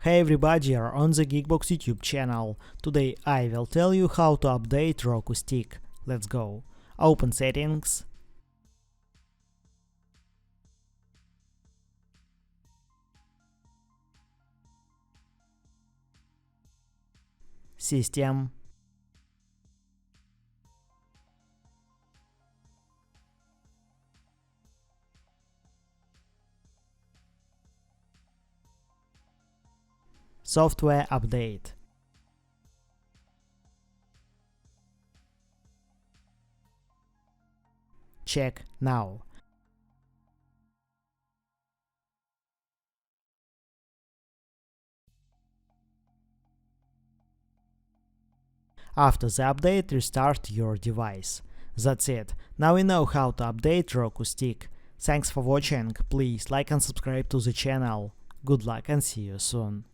Hey everybody, you're on the GeekBox YouTube channel. Today I will tell you how to update Roku Stick. Let's go. Open Settings. System. Software update. Check now. After the update, restart your device. That's it. Now you know how to update Roku Stick. Thanks for watching. Please like and subscribe to the channel. Good luck and see you soon.